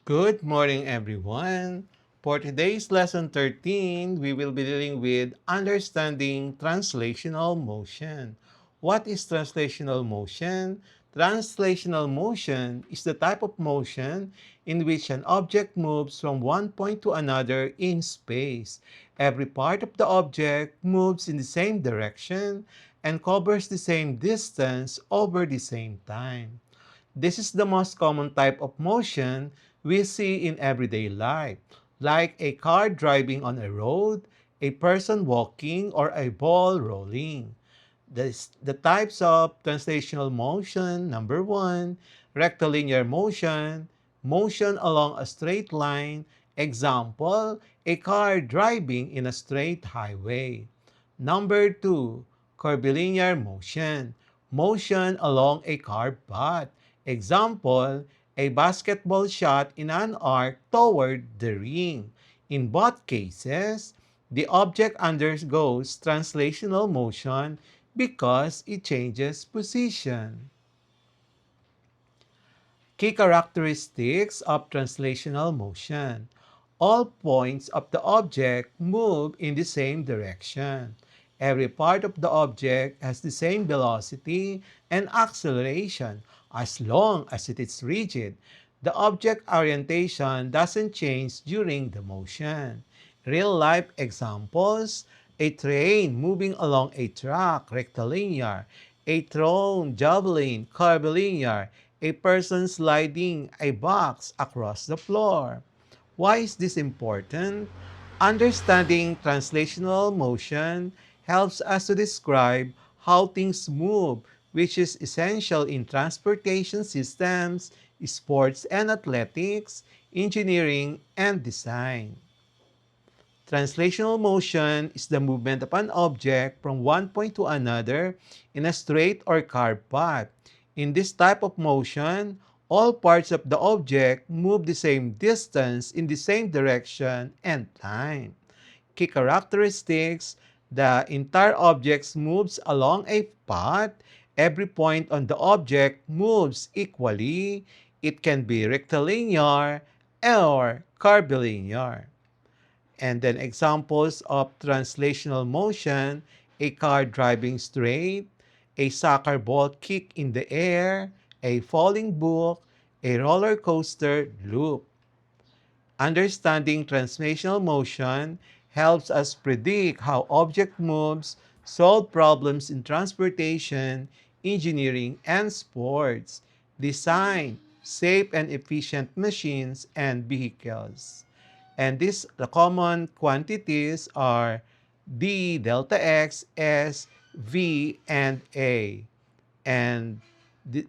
Good morning, everyone. For today's lesson 13, we will be dealing with understanding translational motion. What is translational motion? Translational motion is the type of motion in which an object moves from one point to another in space. Every part of the object moves in the same direction and covers the same distance over the same time. This is the most common type of motion we see in everyday life, like a car driving on a road, a person walking, or a ball rolling. The types of translational motion: number one, rectilinear motion, motion along a straight line. Example, a car driving in a straight highway. Number two, curvilinear motion, motion along a curved path. Example, a basketball shot in an arc toward the ring. In both cases, the object undergoes translational motion because it changes position. Key characteristics of translational motion. All points of the object move in the same direction. Every part of the object has the same velocity and acceleration as long as it is rigid. The object orientation doesn't change during the motion. Real-life examples: a train moving along a track, rectilinear; a thrown javelin, curvilinear; a person sliding a box across the floor. Why is this important? Understanding translational motion helps us to describe how things move, which is essential in transportation systems, sports and athletics, engineering, and design. Translational motion is the movement of an object from one point to another in a straight or curved path. In this type of motion, all parts of the object move the same distance in the same direction and time. Key characteristics: the entire object moves along a path. Every point on the object moves equally. It can be rectilinear or curvilinear. And then examples of translational motion: a car driving straight, a soccer ball kick in the air, a falling book, a roller coaster loop. Understanding translational motion helps us predict how object moves, solve problems in transportation, engineering, and sports, design safe and efficient machines and vehicles. And the common quantities are d, delta x, s, v, and a. And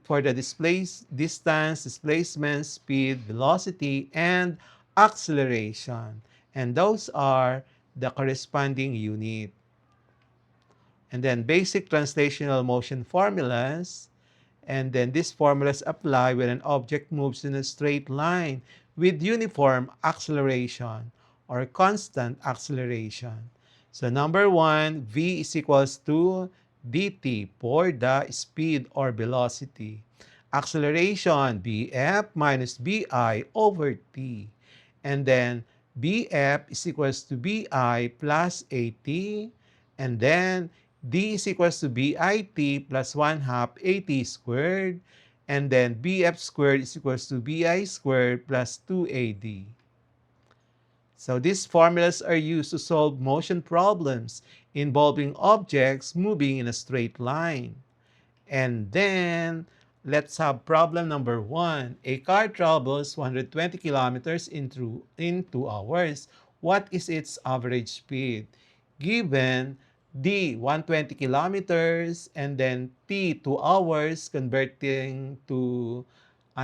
for the distance, displacement, speed, velocity, and acceleration. And those are the corresponding unit. And then basic translational motion formulas. And then these formulas apply when an object moves in a straight line with uniform acceleration or constant acceleration. So number one, v is equals to dt for the speed or velocity. Acceleration, bf minus bi over t. And then bf is equals to bi plus at. And then d is equals to bit plus 1 half at squared. And then bf squared is equals to bi squared plus 2ad. So these formulas are used to solve motion problems involving objects moving in a straight line. And then, let's have problem number 1. A car travels 120 kilometers in 2 hours. What is its average speed? Given D, 120 kilometers, and then T, 2 hours, converting to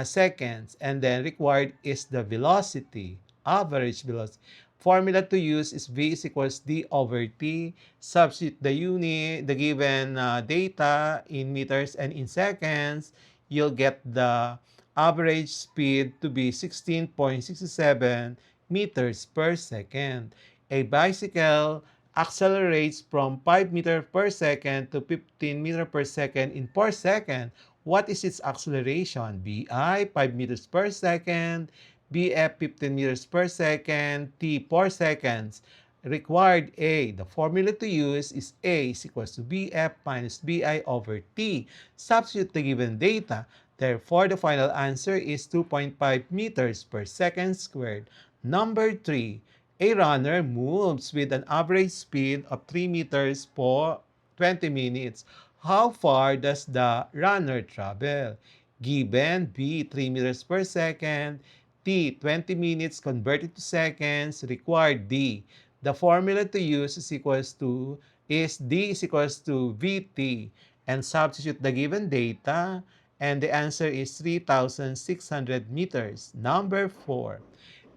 seconds. And then required is the velocity, average velocity. Formula to use is V is equals D over T. Substitute the unit, the given data in meters and in seconds. You'll get the average speed to be 16.67 meters per second. A bicycle accelerates from 5 meters per second to 15 meters per second in 4 seconds. What is its acceleration? Bi, 5 meters per second. BF 15 meters per second, T 4 seconds. Required A. The formula to use is A is equals to BF minus BI over T. Substitute the given data. Therefore, the final answer is 2.5 meters per second squared. Number 3. A runner moves with an average speed of 3 meters per 20 minutes. How far does the runner travel? Given B 3 meters per second, T 20 minutes converted to seconds, required D. The formula to use is D is equals to VT, and substitute the given data, and the answer is 3,600 meters. Number 4.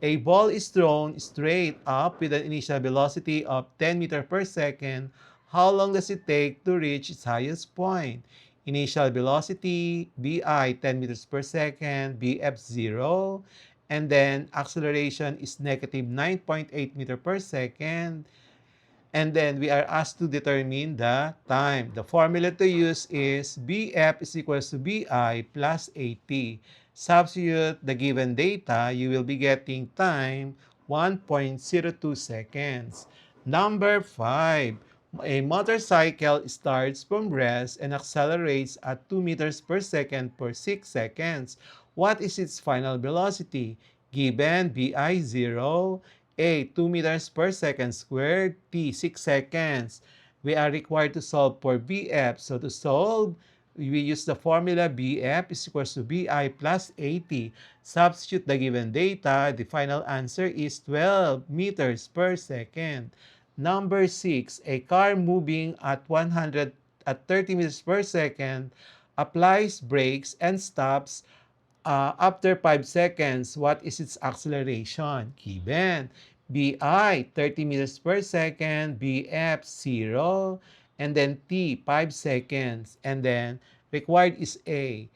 A ball is thrown straight up with an initial velocity of 10 meters per second. How long does it take to reach its highest point? Initial velocity, BI 10 meters per second, BF 0, and then acceleration is negative 9.8 meters per second. And then we are asked to determine the time. The formula to use is BF is equals to BI plus AT. Substitute the given data, you will be getting time 1.02 seconds. Number 5. A motorcycle starts from rest and accelerates at 2 meters per second per 6 seconds. What is its final velocity? Given BI 0, A 2 meters per second squared, T 6 seconds. We are required to solve for BF. So to solve, we use the formula BF is equals to BI plus 80. Substitute the given data. The final answer is 12 meters per second. Number 6, a car moving at 30 meters per second applies brakes and stops after 5 seconds. What is its acceleration? Given BI 30 meters per second, BF 0, and then T 5 seconds, and then required is A.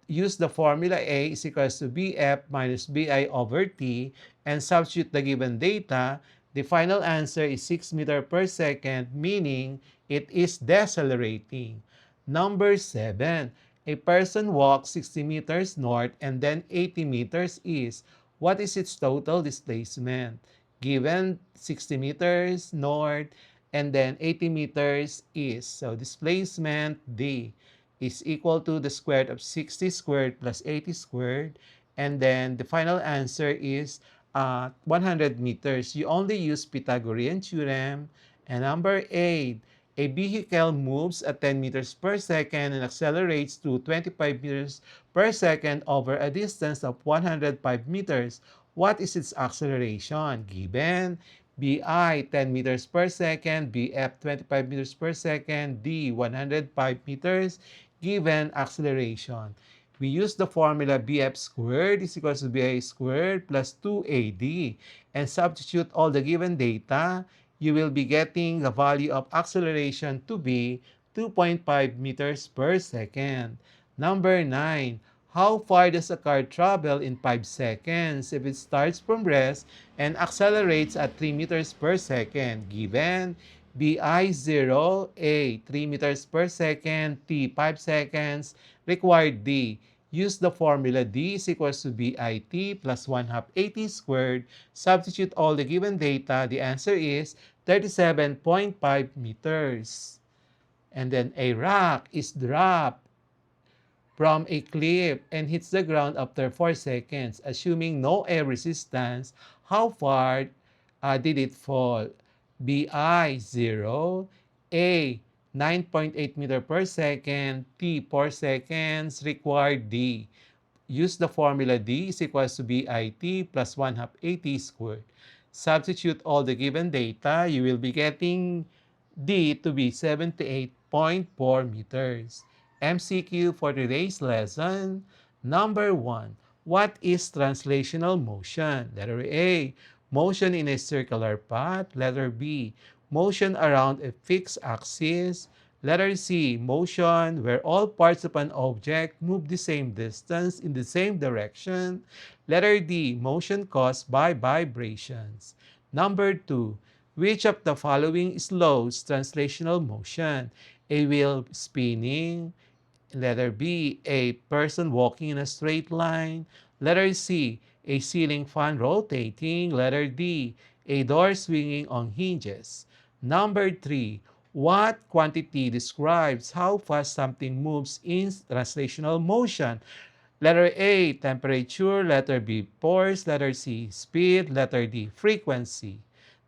Use the formula A is equals to BF minus BI over T and substitute the given data. The final answer is 6 meter per second, meaning it is decelerating. Number 7. A person walks 60 meters north and then 80 meters east. What is its total displacement? Given 60 meters north and then 80 meters east. So displacement D is equal to the square root of 60 squared plus 80 squared. And then the final answer is 100 meters. You only use Pythagorean theorem. And number 8, a vehicle moves at 10 meters per second and accelerates to 25 meters per second over a distance of 105 meters. What is its acceleration? Given BI 10 meters per second, BF 25 meters per second, D 105 meters, given acceleration. We use the formula BF squared is equals to BI squared plus 2AD and substitute all the given data. You will be getting the value of acceleration to be 2.5 meters per second. Number 9. How far does a car travel in 5 seconds if it starts from rest and accelerates at 3 meters per second? Given BI 0, A 3 meters per second, T 5 seconds, required D. Use the formula D is equals to BIT plus 1 half 80 squared. Substitute all the given data. The answer is 37.5 meters. And then a rock is dropped from a cliff and hits the ground after 4 seconds, assuming no air resistance. How far did it fall? BI 0, A 9.8 meter per second, T 4 seconds, required D. Use the formula D is equals to BIT plus 1 half 80 squared. Substitute all the given data, you will be getting D to be 78.4 meters. MCQ for today's lesson. Number 1. What is translational motion? Letter A. Motion in a circular path. Letter B. Motion around a fixed axis. Letter C. Motion where all parts of an object move the same distance in the same direction. Letter D. Motion caused by vibrations. Number 2. Which of the following slows translational motion? A wheel spinning. Letter B, a person walking in a straight line. Letter C, a ceiling fan rotating. Letter D, a door swinging on hinges. Number 3, what quantity describes how fast something moves in translational motion? Letter A, temperature. Letter B, force. Letter C, speed. Letter D, frequency.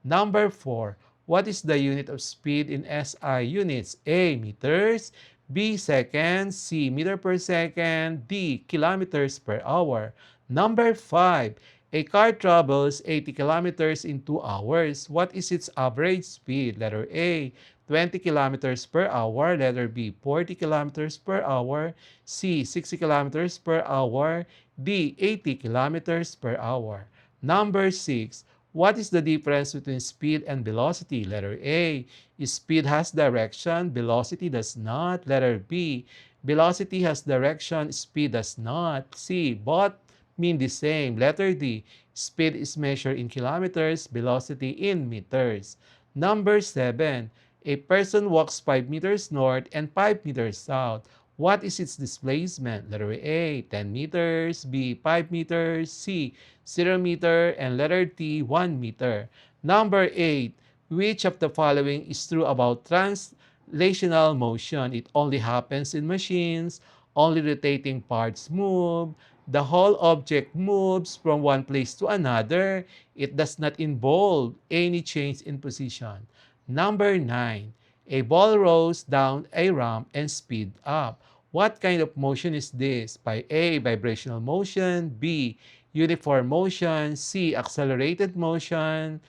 Number 4, what is the unit of speed in SI units? A, meters. B, seconds. C, meter per second. D, kilometers per hour. Number 5, a car travels 80 kilometers in 2 hours. What is its average speed? Letter A, 20 kilometers per hour. Letter B, 40 kilometers per hour. C, 60 kilometers per hour. D, 80 kilometers per hour. Number 6, what is the difference between speed and velocity? Letter A, speed has direction, velocity does not. Letter B, velocity has direction, speed does not. C, both mean the same. Letter D, speed is measured in kilometers, velocity in meters. Number 7, a person walks 5 meters north and 5 meters south. What is its displacement? Letter A, 10 meters. B, 5 meters. C, 0 meter. And letter D, 1 meter. Number 8, which of the following is true about translational motion? It only happens in machines. Only rotating parts move. The whole object moves from one place to another. It does not involve any change in position. Number 9, a ball rolls down a ramp and speed up. What kind of motion is this? By A, vibrational motion. B, uniform motion. C, accelerated translational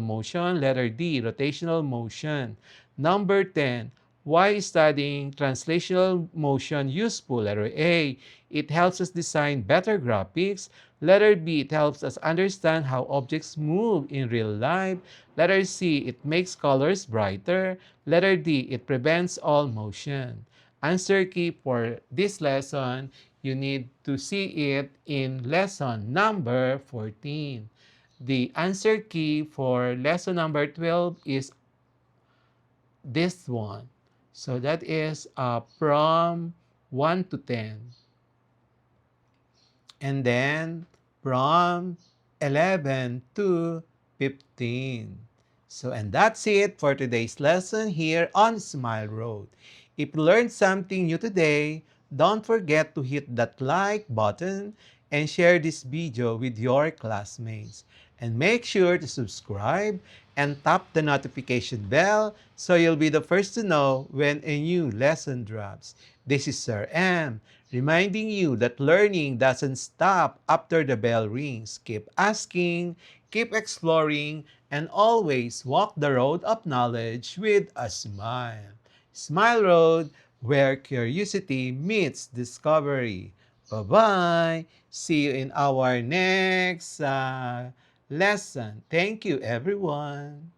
motion. Letter D, rotational motion. Number 10, why is studying translational motion useful? Letter A, it helps us design better graphics. Letter B, it helps us understand how objects move in real life. Letter C, it makes colors brighter. Letter D, it prevents all motion. Answer key for this lesson, you need to see it in lesson number 14. The answer key for lesson number 12 is this one. So that is from 1 to 10. And then from 11 to 15. So, and that's it for today's lesson here on Smile Road. If you learned something new today, don't forget to hit that like button and share this video with your classmates. And make sure to subscribe and tap the notification bell so you'll be the first to know when a new lesson drops. This is Sir M, reminding you that learning doesn't stop after the bell rings. Keep asking, keep exploring, and always walk the road of knowledge with a smile. Smile Road, where curiosity meets discovery. Bye-bye. See you in our next lesson. Thank you, everyone.